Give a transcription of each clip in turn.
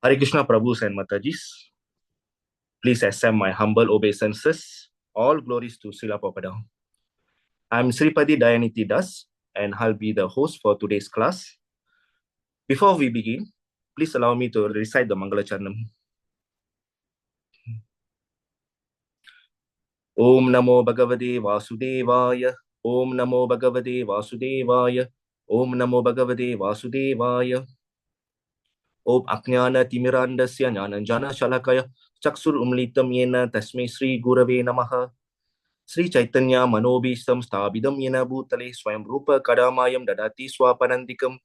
Hare Krishna Prabhus and Matajis, please accept my humble obeisances. All glories to Srila Prabhupada. I'm Sripadi Dayaniti Das, and I'll be the host for today's class. Before we begin, please allow me to recite the Mangala Charanam. Om Namo Bhagavate Vasudevaya. Om Namo Bhagavate Vasudevaya. Om Namo Bhagavate Vasudevaya. Om Ajnana Timirandasya Jnananjana Shalakaya Chaksur Umlitam Yena Tasmai Sri Gurave Namaha. Sri Chaitanya Manobishtam Stabidam Yena Bhutale Swayam Rupa Kadamayam Dadati Swapanandikam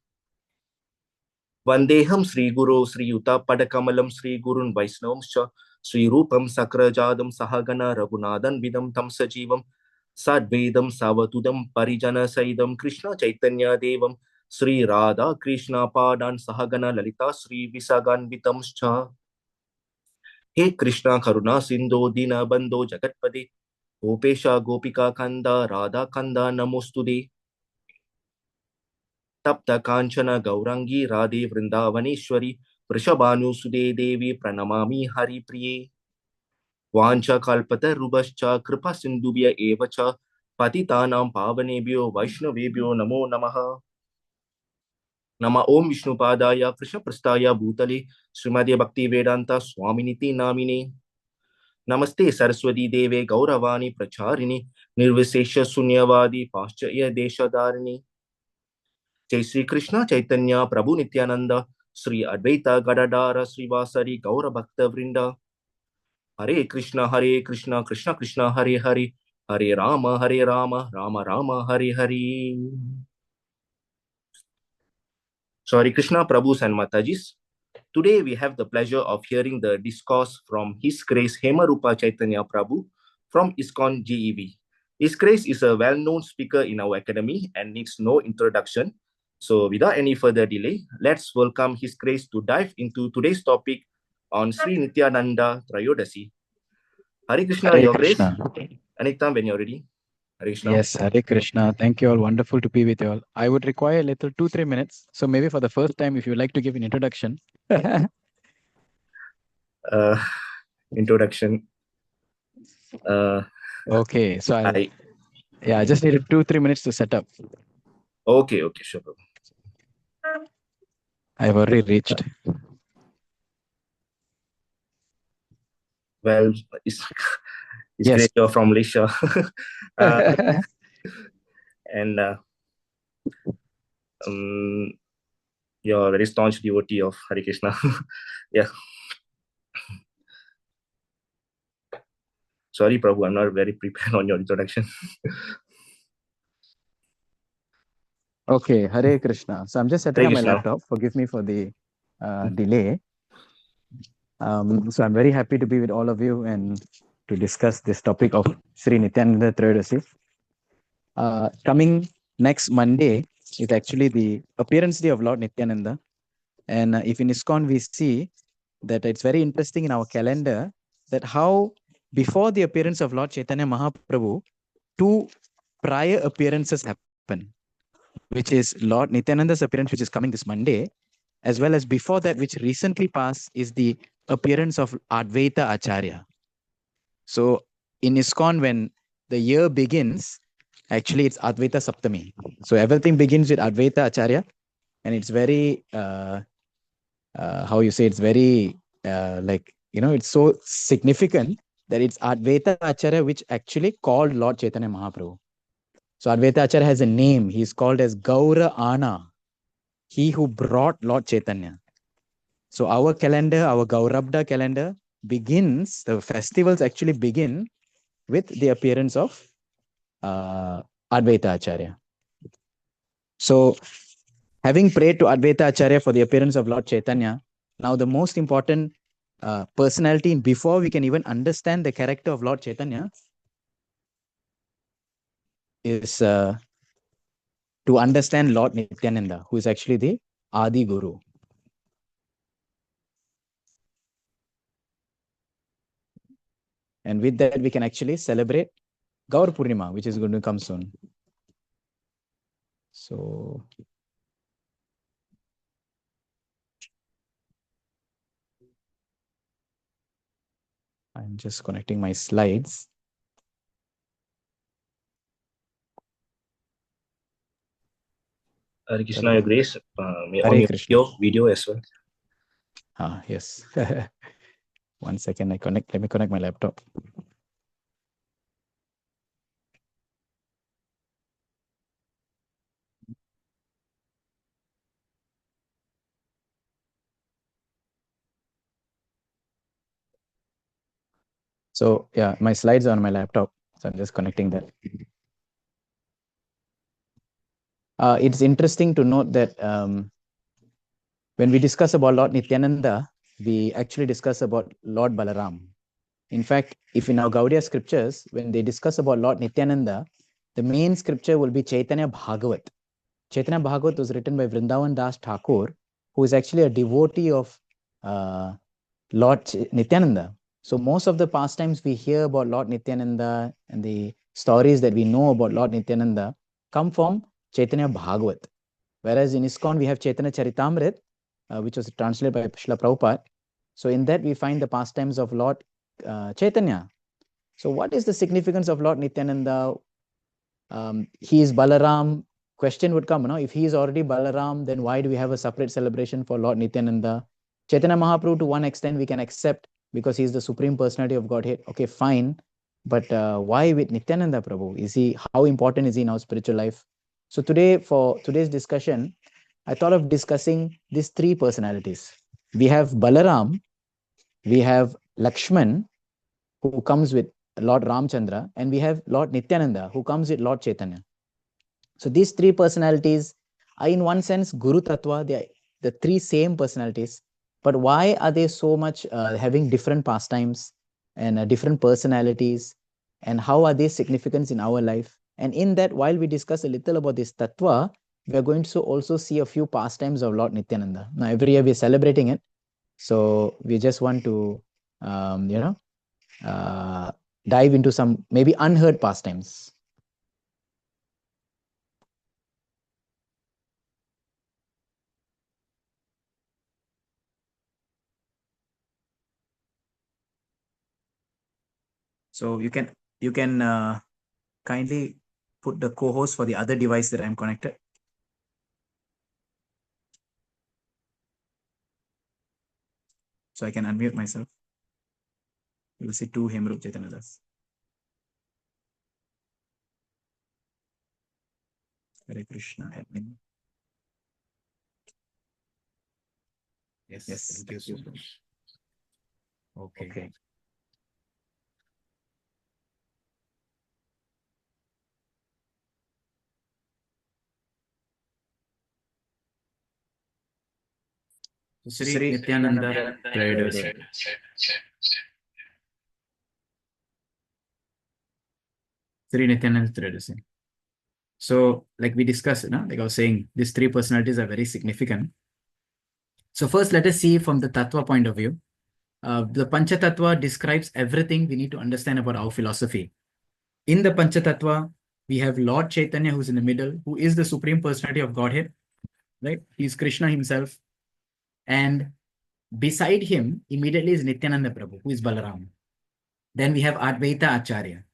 Vandeham Sri Guru Sri Yuta Padakamalam Sri Gurun Vaisnavamscha Sri Rupam Sakrajadam Sahagana Raghunadan Vidam Tamsa Jivam Sadvedam Savatudam Parijana Saidam Krishna Chaitanya Devam Sri Radha Krishna Padan Sahagana Lalita Sri Visagan Vitamscha He Krishna Karuna Sindhu Dina Bandho Jagatpade Gopesha Gopika Kanda Radha Kanda Namostude Tapta Kanchana Gaurangi Radhe Vrindavaneshwari Vrishabhanu Sude Devi Pranamami Hari Priye Vancha Kalpata Rubascha Kripa Sindubhya Evacha Patitanam Pavanebhyo Vaishnavebhyo Namo Namaha Nama Om Vishnupadaya Krishna Prastaya Bhutale Srimati Bhakti Vedanta Swaminiti Namine Namaste Saraswati Deve Gauravani Pracharini Nirvisesha Sunyavadi Paschaya Deshadarini Jai Sri Krishna Chaitanya Prabhu Nityananda Sri Advaita Gadadara Srivasari Gaura Bhakta Vrinda Hare Krishna Krishna Krishna Hare Hare Hare Rama Rama Rama Hare Hare. So Hare Krishna Prabhus and Matajis, today we have the pleasure of hearing the discourse from His Grace Hemarupa Chaitanya Prabhu from ISKCON GEV. His Grace is a well-known speaker in our academy and needs no introduction. So without any further delay, let's welcome His Grace to dive into today's topic on Sri Nityananda Trayodasi. Hare Krishna, Hare Your Krishna. Grace. Anytime when you're ready. Hare Krishna. Yes, Hare Krishna. Thank you all. Wonderful to be with you all. I would require a little 2-3 minutes. So maybe for the first time, if you'd like to give an introduction. Introduction. Okay, so I just needed 2-3 minutes to set up. Okay, sure. I've already reached. Well, it's Yes. great you're from Malaysia. And you're a very staunch devotee of Hare Krishna. Yeah. Sorry, Prabhu, I'm not very prepared on your introduction. Okay, Hare Krishna. So I'm just setting Hare up my Krishna. laptop. Forgive me for the delay. So I'm very happy to be with all of you and to discuss this topic of Sri Nityananda Trayodasi. Coming next Monday is actually the appearance day of Lord Nityananda. And if in ISKCON we see that it's very interesting in our calendar that how before the appearance of Lord Chaitanya Mahaprabhu, 2 prior appearances happen, which is Lord Nityananda's appearance, which is coming this Monday, as well as before that, which recently passed, is the appearance of Advaita Acharya. So in ISKCON, when the year begins, actually it's Advaita Saptami. So everything begins with Advaita Acharya, and it's very how you say, it's very it's so significant that it's Advaita Acharya which actually called Lord Chaitanya Mahaprabhu. So Advaita Acharya has a name. He's called as Gaura Ana, he who brought Lord Chaitanya. So our calendar, our Gaurabda calendar begins, the festivals actually begin with the appearance of Advaita Acharya. So having prayed to Advaita Acharya for the appearance of Lord Chaitanya, now the most important personality, before we can even understand the character of Lord Chaitanya, is to understand Lord Nityananda, who is actually the Adi Guru. And with that, we can actually celebrate Gaur Purnima, which is going to come soon. So I'm just connecting my slides. Hare Krishna, Your Grace. Hare On Krishna. your video as well. Yes. 1 second, let me connect my laptop. So yeah, my slides are on my laptop. So I'm just connecting that. It's interesting to note that when we discuss about Lord Nityananda, we actually discuss about Lord Balaram. In fact, if in our Gaudiya scriptures, when they discuss about Lord Nityananda, the main scripture will be Chaitanya Bhagavat. Chaitanya Bhagavat was written by Vrindavan Das Thakur, who is actually a devotee of Lord Nityananda. So most of the pastimes we hear about Lord Nityananda and the stories that we know about Lord Nityananda come from Chaitanya Bhagavat. Whereas in ISKCON, we have Chaitanya Charitamrit, which was translated by Srila Prabhupada. So in that, we find the pastimes of Lord Chaitanya. So what is the significance of Lord Nityananda? He is Balaram. Question would come, if he is already Balaram, then why do we have a separate celebration for Lord Nityananda? Chaitanya Mahaprabhu, to one extent, we can accept because he is the Supreme Personality of Godhead. Okay, fine. But why with Nityananda Prabhu? How important is he in our spiritual life? So today, for today's discussion, I thought of discussing these three personalities. We have Balaram, we have Laxman, who comes with Lord Ramchandra, and we have Lord Nityananda, who comes with Lord Chaitanya. So these three personalities are in one sense Guru Tattva, they are the three same personalities, but why are they so much having different pastimes and different personalities, and how are they significant in our life? And in that, while we discuss a little about this Tattva, we are going to also see a few pastimes of Lord Nityananda. Now, every year we are celebrating it, so we just want to, dive into some maybe unheard pastimes. So you can kindly put the co-host for the other device that I'm connected. So I can unmute myself. You will see two Hemrup Chaitanadas. Hare Krishna, admin. Yes, thank you so much. Okay. Sri Nityananda Trayodasi. Sri Nityananda Trayodasi. So, like we discussed, like I was saying, these three personalities are very significant. So first, let us see from the Tattva point of view. The Pancha Tattva describes everything we need to understand about our philosophy. In the Pancha Tattva, we have Lord Chaitanya, who's in the middle, who is the Supreme Personality of Godhead, right? He's Krishna himself. And beside him, immediately is Nityananda Prabhu, who is Balaram. Then we have Advaita Acharya.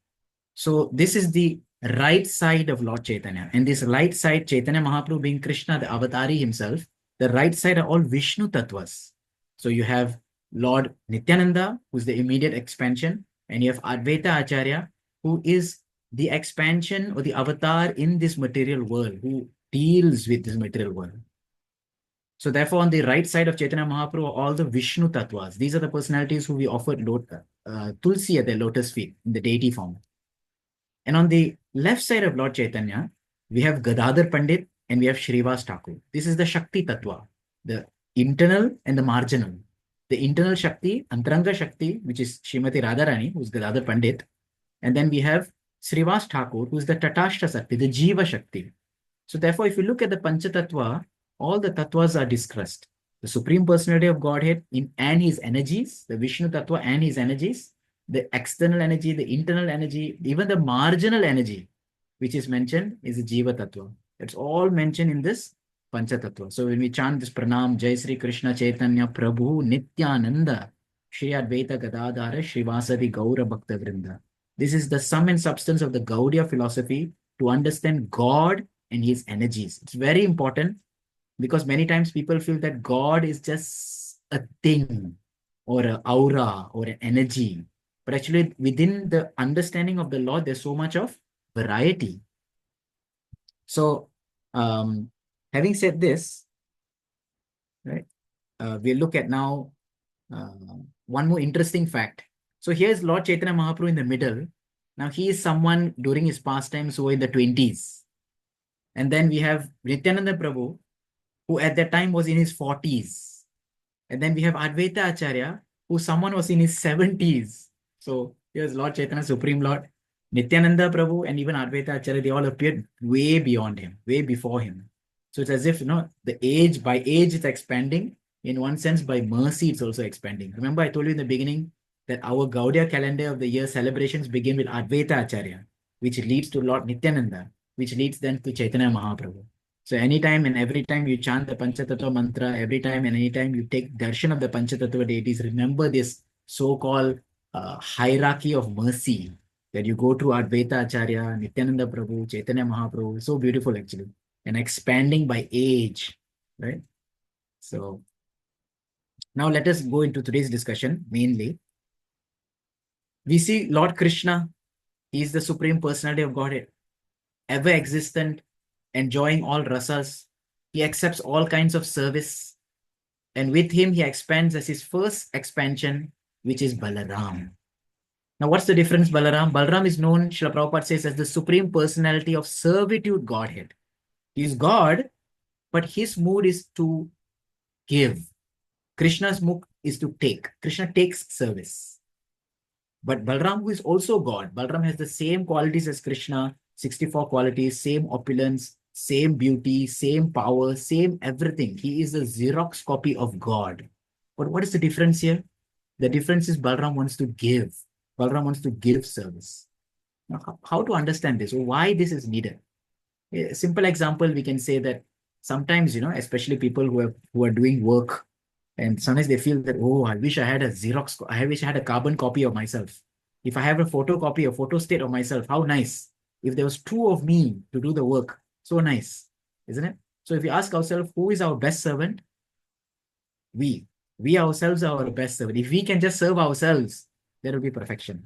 So this is the right side of Lord Chaitanya. And this right side, Chaitanya Mahaprabhu being Krishna, the Avatari himself, the right side are all Vishnu Tattvas. So you have Lord Nityananda, who's the immediate expansion, and you have Advaita Acharya, who is the expansion or the avatar in this material world, who deals with this material world. So therefore, on the right side of Chaitanya Mahaprabhu are all the Vishnu Tattvas. These are the personalities who we offer Tulsi at their lotus feet in the deity form. And on the left side of Lord Chaitanya, we have Gadadhar Pandit and we have Shrivas Thakur. This is the Shakti Tattva, the internal and the marginal. The internal Shakti, Antaranga Shakti, which is Srimati Radharani, who is Gadadhar Pandit. And then we have Srivas Thakur, who is the Tatashta Shakti, the Jiva Shakti. So therefore, if you look at the Pancha Tattva, all the Tattvas are discussed. The Supreme Personality of Godhead and his energies, the Vishnu Tattva and his energies, the external energy, the internal energy, even the marginal energy, which is mentioned, is the Jiva Tattva. It's all mentioned in this Pancha Tattva. So when we chant this pranam, Jai Sri Krishna Chaitanya Prabhu Nityananda, Shri Advaita Gadadhara Srivasadi Gaura Bhakta Vrinda. This is the sum and substance of the Gaudiya philosophy to understand God and his energies. It's very important because many times people feel that God is just a thing or an aura or an energy. But actually, within the understanding of the Lord, there's so much of variety. So, having said this, right, we'll look at now one more interesting fact. So here's Lord Chaitanya Mahaprabhu in the middle. Now he is someone during his pastimes who were in the 20s. And then we have Nityananda Prabhu, who at that time was in his 40s. And then we have Advaita Acharya, who someone was in his 70s. So here's Lord Chaitanya, Supreme Lord, Nityananda Prabhu, and even Advaita Acharya, they all appeared way beyond him, way before him. So it's as if, the age, by age, it's expanding. In one sense, by mercy, it's also expanding. Remember, I told you in the beginning that our Gaudiya calendar of the year celebrations begin with Advaita Acharya, which leads to Lord Nityananda, which leads then to Chaitanya Mahaprabhu. So anytime and every time you chant the Panchatattva mantra, every time and anytime you take darshan of the Panchatattva deities, remember this so-called hierarchy of mercy that you go through Advaita Acharya, Nityananda Prabhu, Chaitanya Mahaprabhu. So beautiful actually. And expanding by age, right? So now let us go into today's discussion mainly. We see Lord Krishna, he is the Supreme Personality of Godhead, ever existent, enjoying all rasas. He accepts all kinds of service. And with him, he expands as his first expansion, which is Balaram. Now, what's the difference, Balaram? Balaram is known, Srila Prabhupada says, as the Supreme Personality of Servitude Godhead. He is God, but his mood is to give. Krishna's mood is to take. Krishna takes service. But Balaram, who is also God, Balaram has the same qualities as Krishna, 64 qualities, same opulence, same beauty, same power, same everything. He is a Xerox copy of God. But what is the difference here? The difference is Balaram wants to give. Balaram wants to give service. Now, how to understand this? Or why this is needed? A simple example, we can say that sometimes, especially people who are doing work, and sometimes they feel that, oh, I wish I had a Xerox, I wish I had a carbon copy of myself. If I have a photocopy, a photo state of myself, how nice. If there was two of me to do the work, so nice, isn't it? So if we ask ourselves, who is our best servant? We ourselves are our best servant. If we can just serve ourselves, there will be perfection.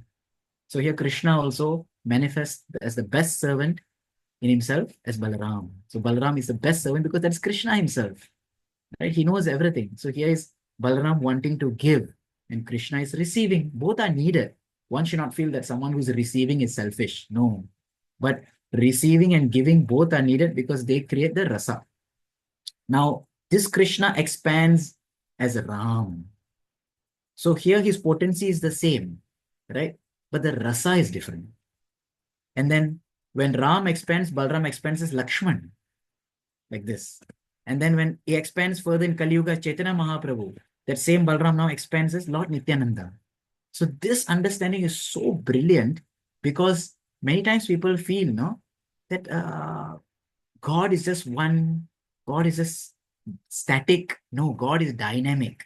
So here Krishna also manifests as the best servant in himself as Balaram. So Balaram is the best servant because that's Krishna himself. Right? He knows everything. So here is Balaram wanting to give and Krishna is receiving. Both are needed. One should not feel that someone who's receiving is selfish. No. But receiving and giving both are needed because they create the rasa. Now, this Krishna expands as Ram. So here his potency is the same, right? But the rasa is different. And then when Ram expands, Balaram expands as Laxman, like this. And then when he expands further in Kali Yuga, Chaitanya Mahaprabhu, that same Balaram now expands as Lord Nityananda. So this understanding is so brilliant because many times people feel, that God is just one, God is just static. No, God is dynamic.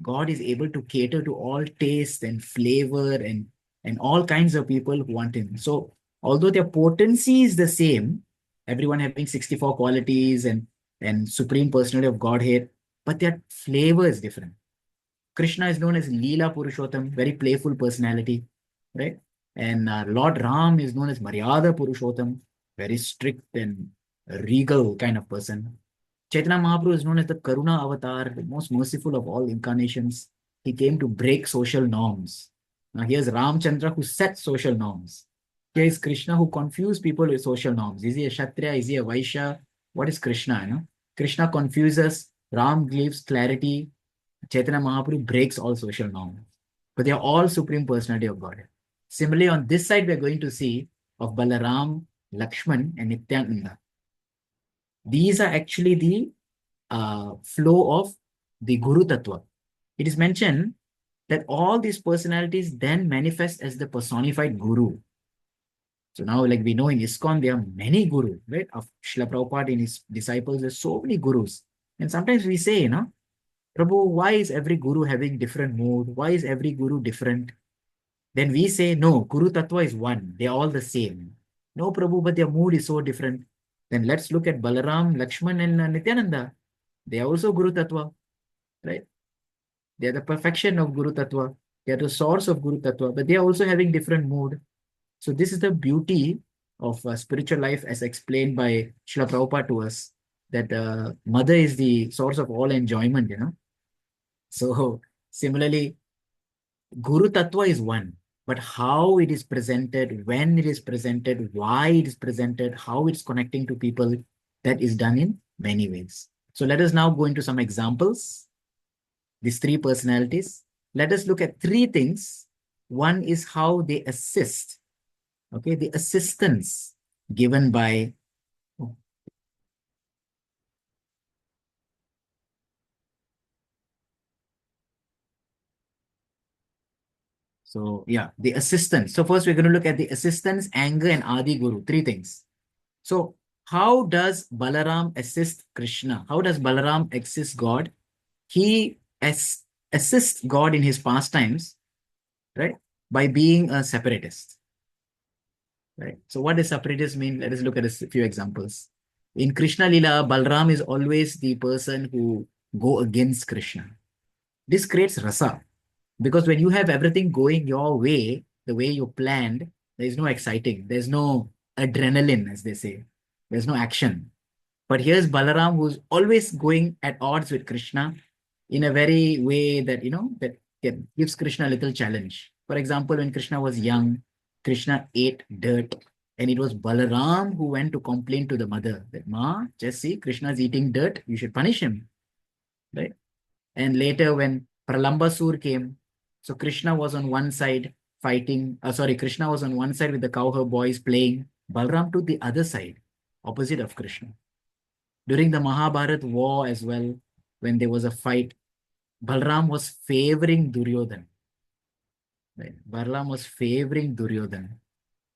God is able to cater to all taste and flavor and all kinds of people who want him. So although their potency is the same, everyone having 64 qualities and supreme personality of Godhead, but their flavor is different. Krishna is known as Leela Purushottam, very playful personality, right? And Lord Ram is known as Maryada Purushottam, very strict and regal kind of person. Chaitanya Mahaprabhu is known as the Karuna Avatar, the most merciful of all incarnations. He came to break social norms. Now here's Ramchandra who sets social norms. Here is Krishna who confused people with social norms. Is he a Kshatriya? Is he a Vaishya? What is Krishna? Krishna confuses. Ram gives clarity. Chaitanya Mahaprabhu breaks all social norms. But they are all Supreme Personality of Godhead. Similarly, on this side, we are going to see of Balaram, Laxman, and Nityananda. These are actually the flow of the Guru Tattva. It is mentioned that all these personalities then manifest as the personified Guru. So now, like we know in ISKCON, there are many Gurus, right? Of Srila Prabhupada and his disciples, there's so many Gurus. And sometimes we say, Prabhu, why is every guru having different mood? Why is every guru different? Then we say, no, Guru Tattva is one. They're all the same. No, Prabhu, but their mood is so different. Then let's look at Balaram, Laxman, and Nityananda. They are also Guru Tattva, right? They are the perfection of Guru Tattva. They are the source of Guru Tattva, but they are also having different mood. So this is the beauty of spiritual life as explained by Srila Prabhupada to us, that mother is the source of all enjoyment, So similarly, Guru Tattva is one, but how it is presented, when it is presented, why it is presented, how it's connecting to people, that is done in many ways. So let us now go into some examples. These three personalities. Let us look at three things. One is how they assist. Okay, the assistance given by So yeah, the assistance. So first we're going to look at the assistance, anger, and Adi Guru. Three things. So how does Balaram assist Krishna? How does Balaram assist God? He assists God in his pastimes, right? By being a separatist, right? So what does separatist mean? Let us look at a few examples. In Krishna Lila, Balaram is always the person who go against Krishna. This creates rasa. Because when you have everything going your way, the way you planned, there's no exciting. There's no adrenaline, as they say. There's no action. But here's Balaram, who's always going at odds with Krishna in a very way that, that gives Krishna a little challenge. For example, when Krishna was young, Krishna ate dirt. And it was Balaram who went to complain to the mother that, Ma, just see, Krishna's eating dirt. You should punish him. Right? And later when Pralambasur came, so Krishna was on one side fighting, Krishna was on one side with the cowherd boys playing. Balaram took the other side, opposite of Krishna. During the Mahabharat war as well, when there was a fight, Balaram was favoring Duryodhana. Right? Balaram was favoring Duryodhana.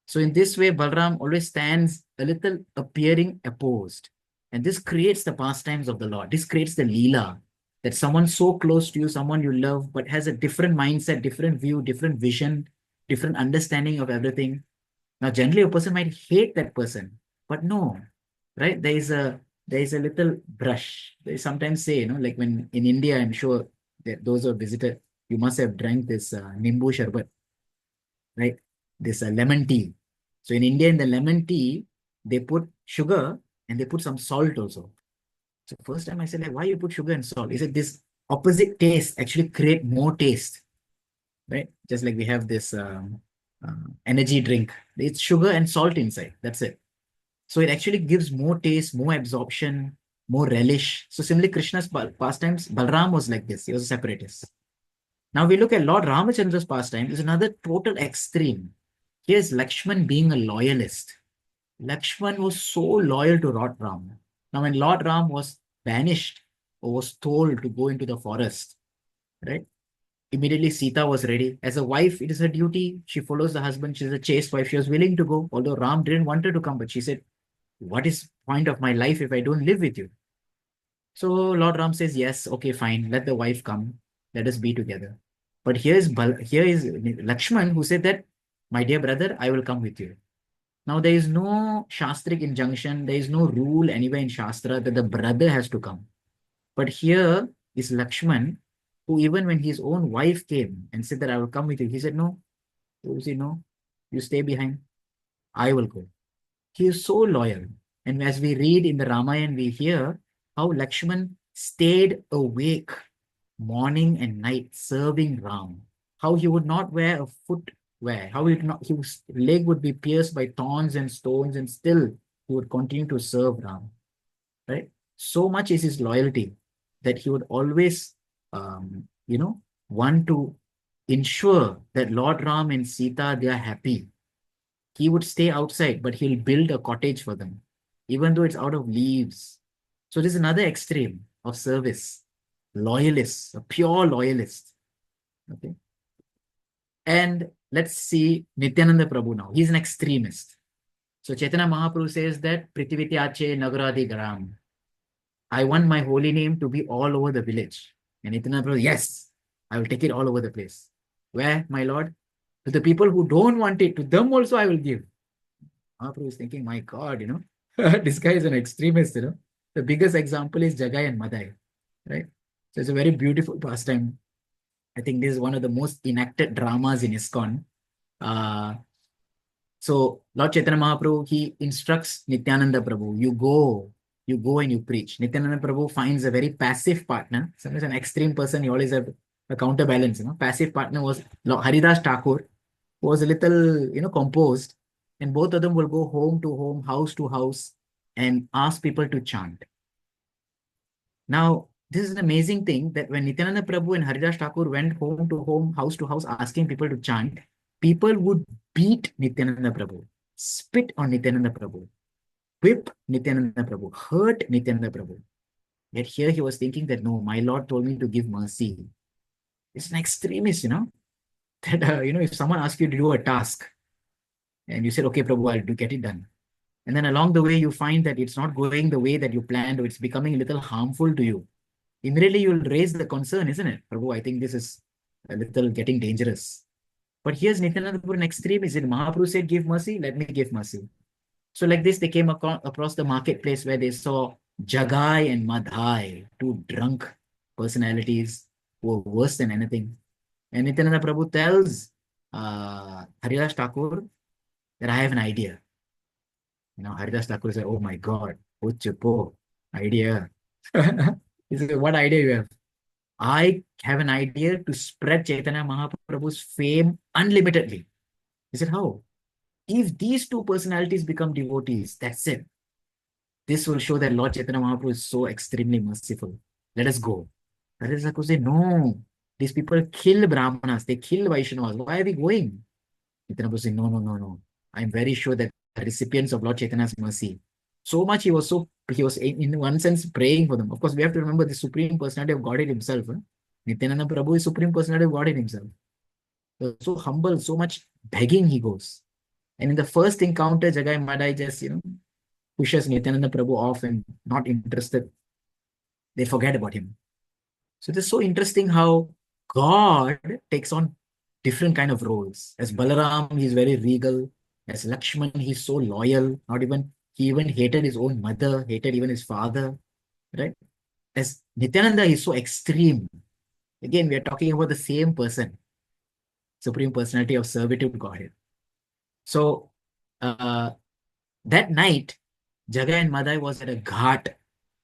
So in this way, Balaram always stands a little appearing opposed. And this creates the pastimes of the Lord. This creates the Leela, that someone so close to you, someone you love, but has a different mindset, different view, different vision, different understanding of everything. Now, generally, a person might hate that person, but no, right? There is a little brush. They sometimes say, like when in India, I'm sure that those who have visited, you must have drank this Nimbu Sharbat, right? This lemon tea. So in India, in the lemon tea, they put sugar and they put some salt also. So first time I said, like, why you put sugar and salt? He said, this opposite taste actually create more taste, right? Just like we have this energy drink. It's sugar and salt inside. That's it. So it actually gives more taste, more absorption, more relish. So similarly, Krishna's pastimes, Balaram was like this. He was a separatist. Now we look at Lord Ramachandra's pastime. Is another total extreme. Here's Laxman being a loyalist. Laxman was so loyal to Lord Ram. Now, when Lord Ram was banished or was told to go into the forest, right? Immediately Sita was ready. As a wife, it is her duty. She follows the husband. She's a chaste wife. She was willing to go, although Ram didn't want her to come. But she said, what is the point of my life if I don't live with you? So Lord Ram says, yes, okay, fine. Let the wife come. Let us be together. But here is Laxman who said that, my dear brother, I will come with you. Now, there is no Shastric injunction. There is no rule anywhere in Shastra that the brother has to come. But here is Laxman, who even when his own wife came and said that I will come with you, he said, no. You say, no, you stay behind. I will go. He is so loyal. And as we read in the Ramayana, we hear how Laxman stayed awake morning and night serving Ram. How he would not wear a footwear. How his leg would be pierced by thorns and stones, and still he would continue to serve Ram. Right? So much is his loyalty that he would always, want to ensure that Lord Ram and Sita, they are happy. He would stay outside, but he'll build a cottage for them, even though it's out of leaves. So this is another extreme of service. Loyalist, a pure loyalist. Okay. And let's see Nityananda Prabhu now. He's an extremist. So Chaitanya Mahaprabhu says that Prithiviti Ache Nagaradi Garam. I want my holy name to be all over the village. And Nityananda Prabhu, yes, I will take it all over the place. Where, my Lord? To the people who don't want it, to them also I will give. Mahaprabhu is thinking, my God, this guy is an extremist. The biggest example is Jagai and Madai, right? So it's a very beautiful pastime. I think this is one of the most enacted dramas in ISKCON. So Lord Chaitanya Mahaprabhu, he instructs Nityananda Prabhu, you go and you preach. Nityananda Prabhu finds a very passive partner. Sometimes an extreme person, he always have a counterbalance. Passive partner was Haridas Thakur, who was a little, composed. And both of them will go home to home, house to house, and ask people to chant. Now, this is an amazing thing that when Nityananda Prabhu and Haridas Thakur went home to home, house to house, asking people to chant, people would beat Nityananda Prabhu, spit on Nityananda Prabhu, whip Nityananda Prabhu, hurt Nityananda Prabhu. Yet here he was thinking that, no, my Lord told me to give mercy. It's an extremist, that, if someone asks you to do a task and you said, okay, Prabhu, I'll get it done. And then along the way, you find that it's not going the way that you planned, or it's becoming a little harmful to you. Immediately you'll raise the concern, isn't it? Prabhu, I think this is a little getting dangerous. But here's Nityananda Prabhu, an extremist. Mahaprabhu said, give mercy, let me give mercy. So like this, they came across the marketplace where they saw Jagai and Madhai, two drunk personalities who were worse than anything. And Nityananda Prabhu tells Haridas Thakur that I have an idea. Haridas Thakur said, oh my God, idea. He said, what idea you have? I have an idea to spread Chaitanya Mahaprabhu's fame unlimitedly. He said, how? If these two personalities become devotees, that's it. This will show that Lord Chaitanya Mahaprabhu is so extremely merciful. Let us go. Haridas Thakur said, no, these people kill Brahmanas, they kill Vaishnavas. Why are we going? Chaitanya Mahaprabhu said, no. I'm very sure that the recipients of Lord Chaitanya's mercy, so much he was in one sense praying for them. Of course, we have to remember the Supreme Personality of Godhead himself. Nityananda Prabhu is Supreme Personality of Godhead himself. So humble, so much begging he goes. And in the first encounter, Jagai Madai just, pushes Nityananda Prabhu off and not interested. They forget about him. So it is so interesting how God takes on different kind of roles. As Balaram, he's very regal. As Laxman, he's so loyal. He even hated his own mother, hated even his father, right? As Nityananda, he's so extreme. Again, we are talking about the same person, Supreme Personality of Servitude Godhead. So that night, Jagai and Madai was at a ghat.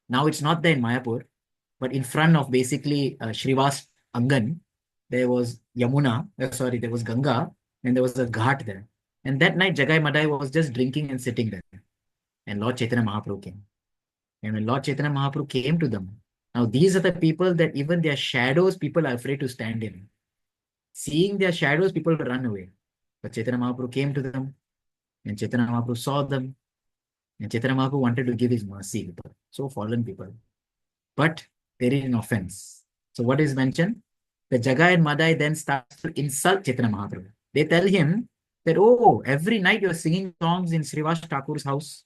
Now it's not there in Mayapur, but in front of basically Shrivas Angan, there was there was Ganga, and there was a ghat there. And that night, Jagai Madai was just drinking and sitting there. And Lord Chaitanya Mahaprabhu came. And when Lord Chaitanya Mahaprabhu came to them, now these are the people that even their shadows, people are afraid to stand in. Seeing their shadows, people run away. But Chaitanya Mahaprabhu came to them, and Chaitanya Mahaprabhu saw them, and Chaitanya Mahaprabhu wanted to give his mercy. So fallen people. But there is an offense. So what is mentioned? The Jagai and Madai then starts to insult Chaitanya Mahaprabhu. They tell him that, oh, every night you're singing songs in Srivas Thakur's house.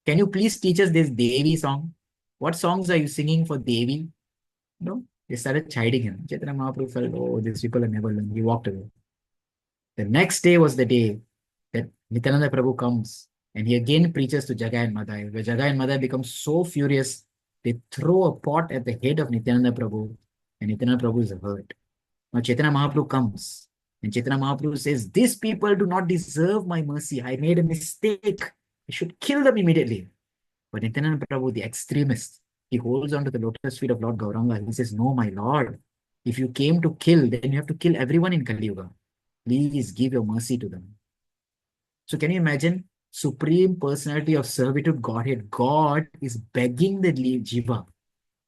Can you please teach us this Devi song? What songs are you singing for Devi? They started chiding him. Chaitanya Mahaprabhu felt, oh, these people are never learning. He walked away. The next day was the day that Nityananda Prabhu comes and he again preaches to Jagai and Madai. Where Jagai and Madai become so furious, they throw a pot at the head of Nityananda Prabhu, and Nityananda Prabhu is hurt. Now Chaitanya Mahaprabhu comes, and Chaitanya Mahaprabhu says, these people do not deserve my mercy. I made a mistake. I should kill them immediately. But Nityananda Prabhu, the extremist, he holds on to the lotus feet of Lord Gauranga. He says, no, my Lord, if you came to kill, then you have to kill everyone in Kali Yuga. Please give your mercy to them. So can you imagine? Supreme Personality of Servitude Godhead, God is begging the Jiva.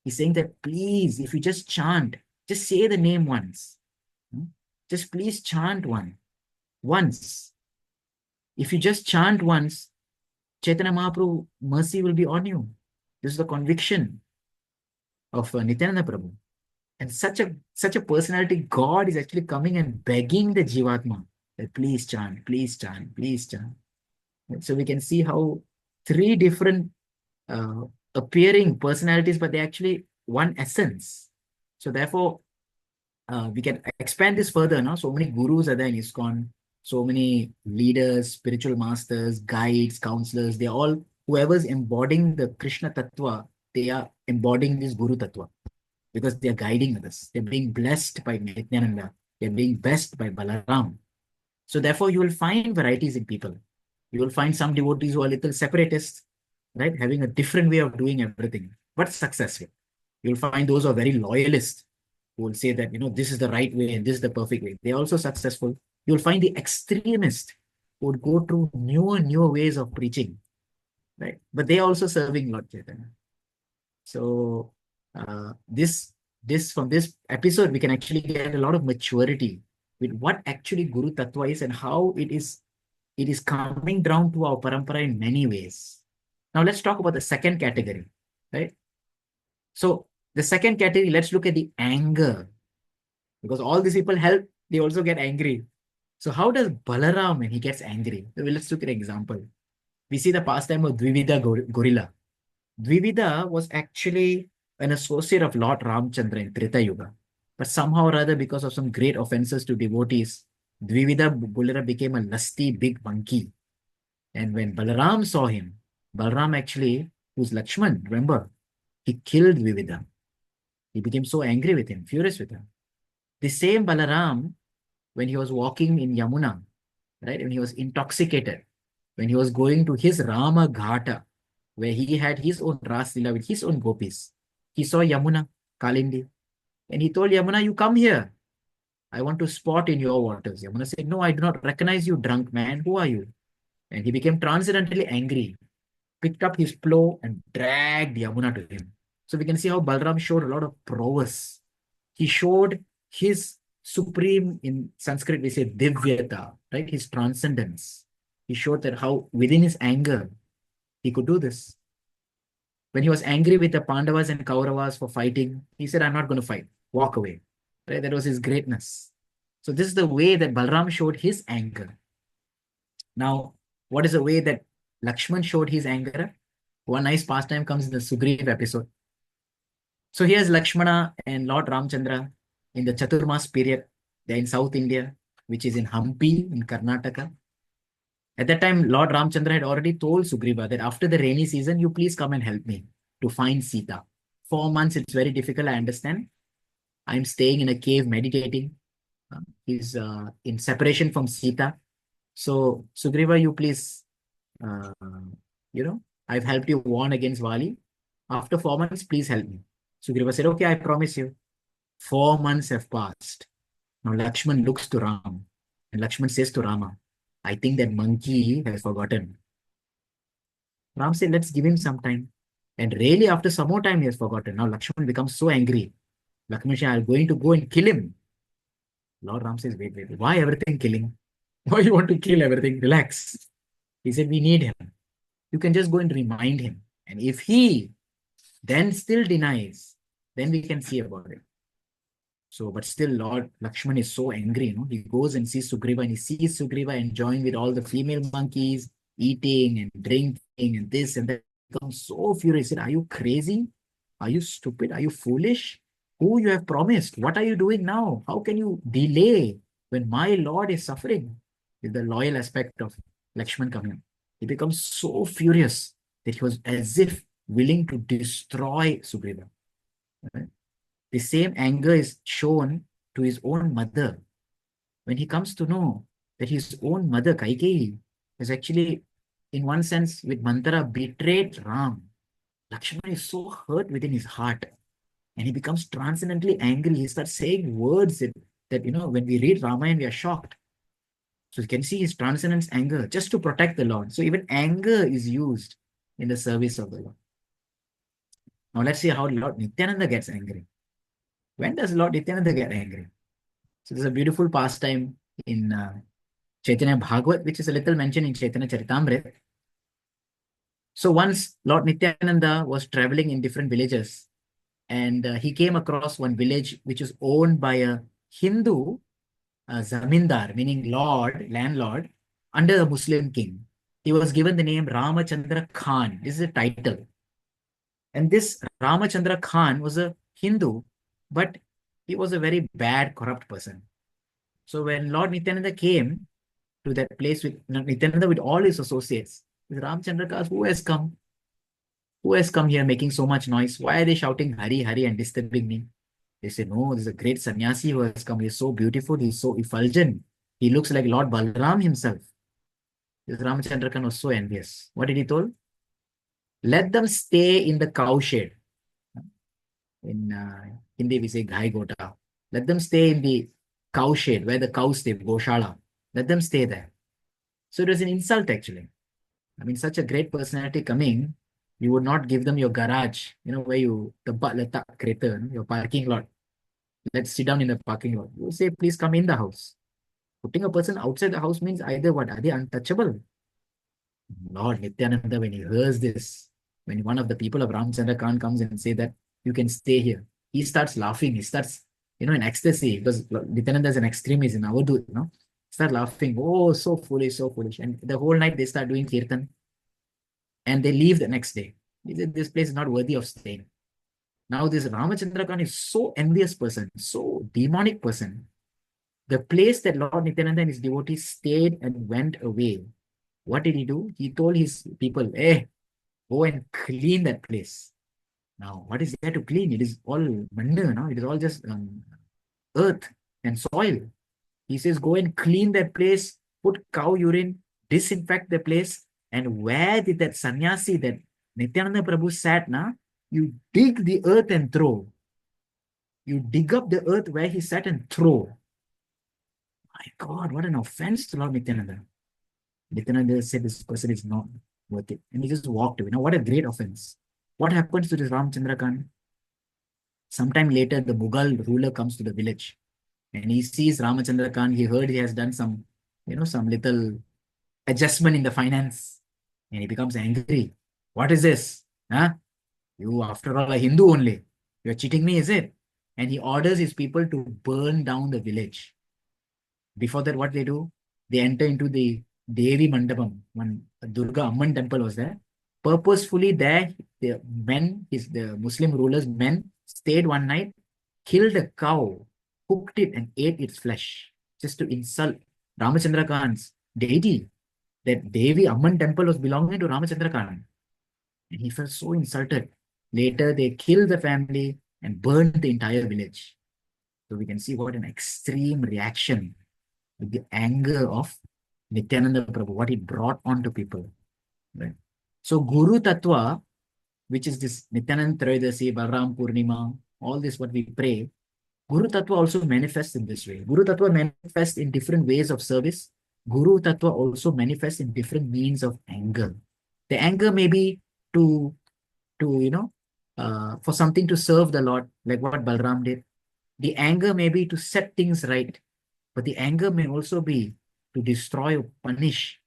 He's saying that, please, if you just chant, just say the name once. Just please chant once. If you just chant once, Chaitanya Mahaprabhu, mercy will be on you. This is the conviction of Nityananda Prabhu. And such a personality, God is actually coming and begging the Jivatma that please chant, please chant, please chant. So we can see how three different appearing personalities, but they actually one essence. So therefore, we can expand this further now. So many gurus are there in ISKCON, so many leaders, spiritual masters, guides, counselors, they all, whoever's embodying the Krishna Tattva, they are embodying this Guru Tattva because they are guiding others. They're being blessed by Nityananda. They're being blessed by Balaram. So therefore, you will find varieties in people. You will find some devotees who are little separatists, right? Having a different way of doing everything, but successful. You'll find those who are very loyalist, who will say that, this is the right way and this is the perfect way. They're also successful. You'll find the extremist who would go through newer ways of preaching, right? But they're also serving Lord Chaitanya. So from this episode, we can actually get a lot of maturity with what actually Guru Tattva is and how it is coming down to our parampara in many ways. Now let's talk about the second category, right? So the second category, let's look at the anger. Because all these people help, they also get angry. So how does Balaram when he gets angry? So let's look at an example. We see the pastime of Dvivida gorilla. Dvivida was actually an associate of Lord Ramchandra in Treta Yuga. But somehow or other, because of some great offenses to devotees, Dvivida gorilla became a lusty big monkey. And when Balaram saw him, Balaram actually, who's Laxman, remember, he killed Dvivida. He became so angry with him, furious with him. The same Balaram, when he was walking in Yamuna, right, when he was intoxicated, when he was going to his Rama Ghata, where he had his own Ras Lila with his own gopis, he saw Yamuna, Kalindi, and he told Yamuna, you come here. I want to spot in your waters. Yamuna said, no, I do not recognize you, drunk man. Who are you? And he became transcendently angry, picked up his plow and dragged Yamuna to him. So we can see how Balaram showed a lot of prowess. He showed his supreme, in Sanskrit we say divyata, right? His transcendence. He showed that how within his anger, he could do this. When he was angry with the Pandavas and Kauravas for fighting, he said, I'm not going to fight. Walk away. Right? That was his greatness. So this is the way that Balaram showed his anger. Now, what is the way that Laxman showed his anger? One nice pastime comes in the Sugriva episode. So here's Lakshmana and Lord Ramchandra in the Chaturmas period. They're in South India, which is in Hampi in Karnataka. At that time, Lord Ramchandra had already told Sugriva that after the rainy season, you please come and help me to find Sita. 4 months, it's very difficult, I understand. I'm staying in a cave meditating. He's in separation from Sita. So, Sugriva, you please, I've helped you warn against Vali. After 4 months, please help me. Sugriva said, okay, I promise you. 4 months have passed. Now, Laxman looks to Ram and Laxman says to Rama, I think that monkey has forgotten. Ram said, let's give him some time. And really, after some more time, he has forgotten. Now, Laxman becomes so angry. Laxman said, I'm going to go and kill him. Lord Ram says, wait. Why everything killing? Why you want to kill everything? Relax. He said, we need him. You can just go and remind him. And if he then still denies, then we can see about it. So, but still Lord Laxman is so angry, He goes and sees Sugriva and he sees Sugriva enjoying with all the female monkeys, eating and drinking and this and that. He becomes so furious. He said, are you crazy? Are you stupid? Are you foolish? Who you have promised? What are you doing now? How can you delay when my Lord is suffering? With the loyal aspect of Laxman coming. He becomes so furious that he was as if willing to destroy Sugriva. Right? The same anger is shown to his own mother. When he comes to know that his own mother, Kaikeyi, is actually, in one sense, with Mantara, betrayed Ram. Lakshmana is so hurt within his heart. And he becomes transcendently angry. He starts saying words that when we read Ramayana, we are shocked. So you can see his transcendence anger just to protect the Lord. So even anger is used in the service of the Lord. Now let's see how Lord Nityananda gets angry. When does Lord Nityananda get angry? So there's a beautiful pastime in Chaitanya Bhagavad, which is a little mentioned in Chaitanya Charitamrita. So once Lord Nityananda was traveling in different villages, and he came across one village which is owned by a Hindu zamindar, meaning landlord, under a Muslim king. He was given the name Ramachandra Khan. This is a title. And this Ramachandra Khan was a Hindu, but He was a very bad, corrupt person. So when Lord Nityananda came to that place with Nityananda with all his associates, with Ramchandra asked, who has come? Who has come here making so much noise? Why are they shouting Hari, Hari and disturbing me? They say, no, there's a great sannyasi who has come. He's so beautiful. He's so effulgent. He looks like Lord Balaram himself. This Ramachandra was so envious. What did he told? Let them stay in the cow shed. In Hindi, we say Ghai Gota. Let them stay in the cow shed where the cows stay, Goshala. Let them stay there. So it was an insult, actually. I mean, such a great personality coming, you would not give them your garage, where you, the letak kereta, your parking lot. Let's sit down in the parking lot. You say, please come in the house. Putting a person outside the house means either what? Are they untouchable? Lord Nityananda, when he hears this, when one of the people of Ramchandra Khan comes and say that you can stay here, he starts laughing. He starts, in ecstasy, because Nityananda is an extremist in Avadut, start laughing. Oh, so foolish, so foolish. And the whole night they start doing kirtan and they leave the next day. This place is not worthy of staying. Now this Ramachandra Khan is so envious person, so demonic person. The place that Lord Nityananda and his devotees stayed and went away, what did he do? He told his people, hey, go and clean that place. Now, what is there to clean? It is all manda, no? It is all just earth and soil. He says, go and clean that place, put cow urine, disinfect the place, and where did that sannyasi, that Nityananda Prabhu sat, you dig the earth and throw. You dig up the earth where he sat and throw. My God, what an offense to Lord Nityananda. Nityananda said this person is not worth it. And he just walked away. Now, what a great offense. What happens to this Ramchandra Khan? Sometime later, the Mughal ruler comes to the village and he sees Ramachandra Khan. He heard he has done some, some little adjustment in the finance and he becomes angry. What is this? Huh? You, after all, a Hindu only. You're cheating me, is it? And he orders his people to burn down the village. Before that, what they do? They enter into the Devi Mandapam. One Durga Amman temple was there. Purposefully there, the Muslim rulers' men stayed one night, killed a cow, cooked it and ate its flesh, just to insult Ramachandra Khan's deity. That Devi Amman temple was belonging to Ramachandra Khan. And he felt so insulted. Later, they killed the family and burned the entire village. So we can see what an extreme reaction with the anger of Nityananda Prabhu, what he brought on to people. Right? So Guru Tattva, which is this Nityananda Trayodasi, Balaram Purnima, all this what we pray, Guru Tattva also manifests in this way. Guru Tattva manifests in different ways of service. Guru Tattva also manifests in different means of anger. The anger may be to for something to serve the Lord, like what Balaram did. The anger may be to set things right, but the anger may also be to destroy or punish.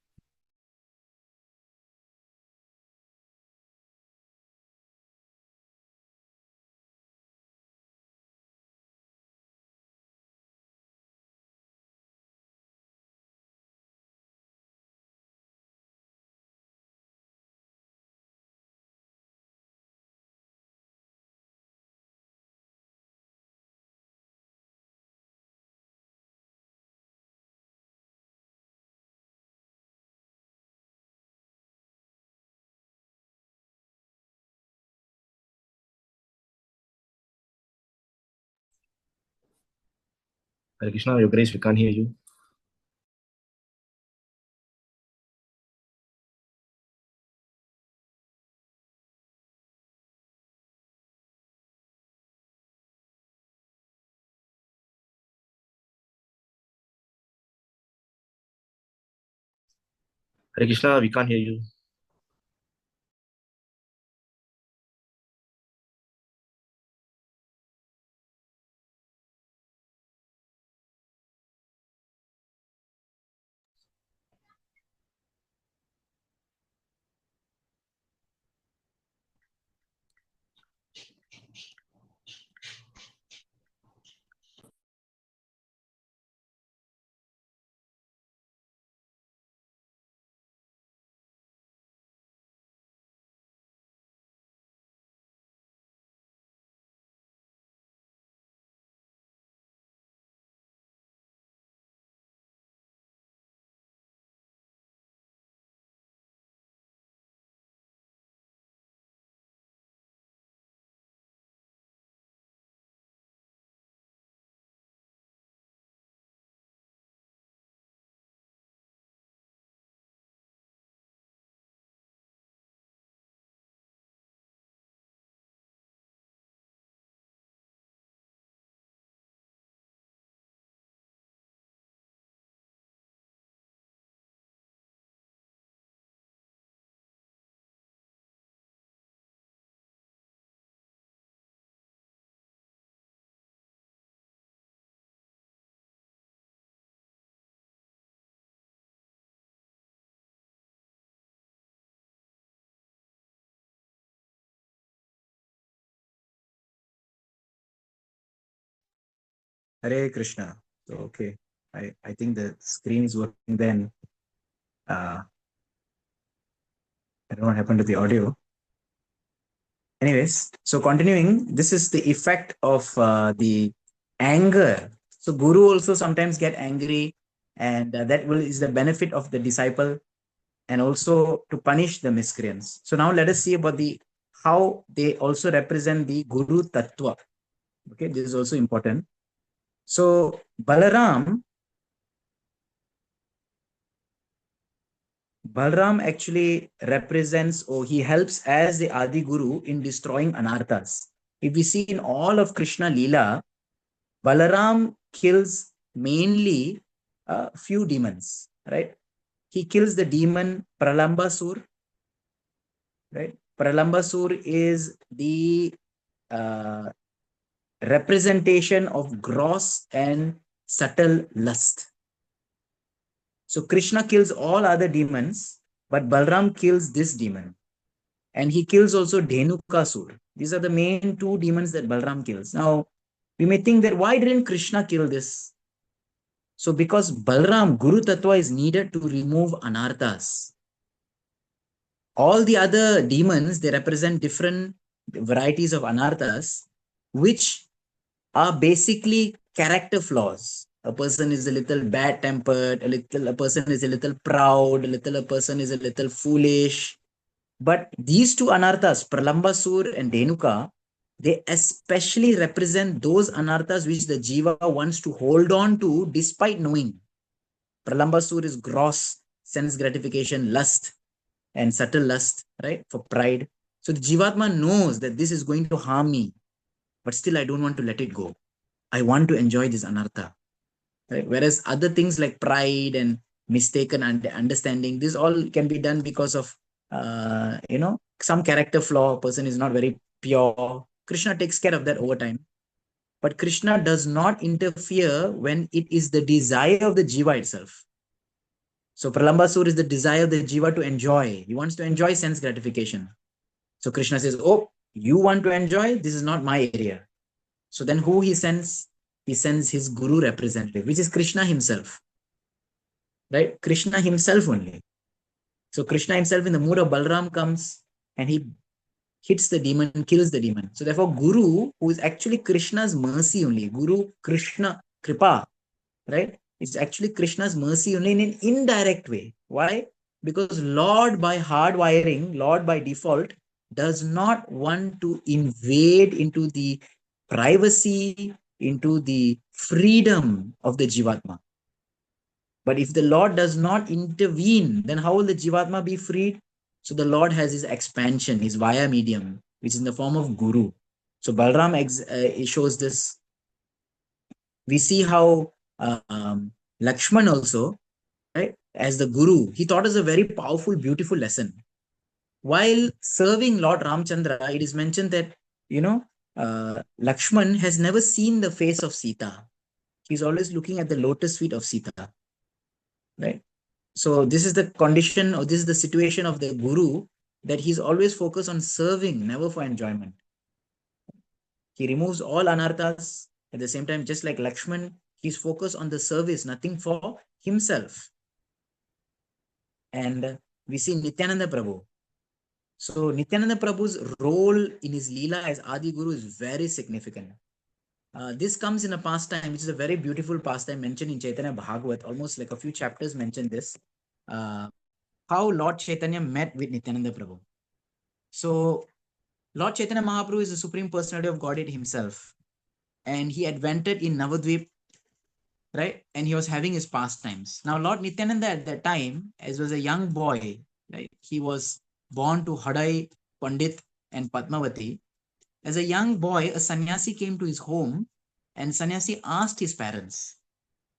Hare Krishna, Your Grace, we can't hear you. Hare Krishna, we can't hear you. Hare Krishna. So, okay. I think the screen is working then. I don't know what happened to the audio. Anyways, so continuing, this is the effect of the anger. So Guru also sometimes get angry, and that is the benefit of the disciple, and also to punish the miscreants. So now let us see about the how they also represent the Guru Tattva. Okay, this is also important. So Balaram actually represents, or he helps as the Adi Guru in destroying anarthas. If we see in all of Krishna Leela, Balaram kills mainly a few demons, right? He kills the demon Pralambasur, right? Pralambasur is the uh, representation of gross and subtle lust. So Krishna kills all other demons, but Balram kills this demon. And he kills also Dhenukasur. These are the main two demons that Balram kills. Now, we may think that why didn't Krishna kill this? So because Balram, Guru Tattva is needed to remove anarthas. All the other demons, they represent different varieties of anarthas, which are basically character flaws. A person is a little bad tempered, a person is a little proud, a person is a little foolish. But these two anarthas, Pralambasur and Dhenuka, they especially represent those anarthas which the jiva wants to hold on to despite knowing. Pralambasur is gross sense gratification, lust, and subtle lust, right? For pride. So the jivatma knows that this is going to harm me, but still I don't want to let it go. I want to enjoy this anartha. Right? Whereas other things like pride and mistaken understanding, this all can be done because of some character flaw. A person is not very pure. Krishna takes care of that over time. But Krishna does not interfere when it is the desire of the jiva itself. So Pralambasur is the desire of the jiva to enjoy. He wants to enjoy sense gratification. So Krishna says, oh, you want to enjoy? This is not my area. So then who he sends? He sends his guru representative, which is Krishna himself. Right? Krishna himself only. So Krishna himself in the mood of Balaram comes and he hits the demon, kills the demon. So therefore Guru, who is actually Krishna's mercy only, Guru, Krishna, Kripa, right? It's actually Krishna's mercy only in an indirect way. Why? Because Lord by hardwiring, Lord by default, does not want to invade into the privacy, into the freedom of the Jivatma. But if the Lord does not intervene, then how will the Jivatma be freed? So the Lord has his expansion, his via medium, which is in the form of Guru. So Balram shows this. We see how Laxman also, right, as the Guru, he taught us a very powerful, beautiful lesson. While serving Lord Ramchandra, it is mentioned that, Laxman has never seen the face of Sita. He's always looking at the lotus feet of Sita, right? So this is the condition, or this is the situation of the Guru, that he's always focused on serving, never for enjoyment. He removes all anarthas. At the same time, just like Laxman, he's focused on the service, nothing for himself. And we see Nityananda Prabhu. So Nityananda Prabhu's role in his Leela as Adi Guru is very significant. This comes in a pastime, which is a very beautiful pastime mentioned in Chaitanya Bhagavad. Almost like a few chapters mention this. How Lord Chaitanya met with Nityananda Prabhu. So Lord Chaitanya Mahaprabhu is the Supreme Personality of Godhead himself. And he advented in Navadvip, right? And he was having his pastimes. Now, Lord Nityananda at that time, as was a young boy, right? He was born to Hadai, Pandit, and Padmavati. As a young boy, a sannyasi came to his home, and sannyasi asked his parents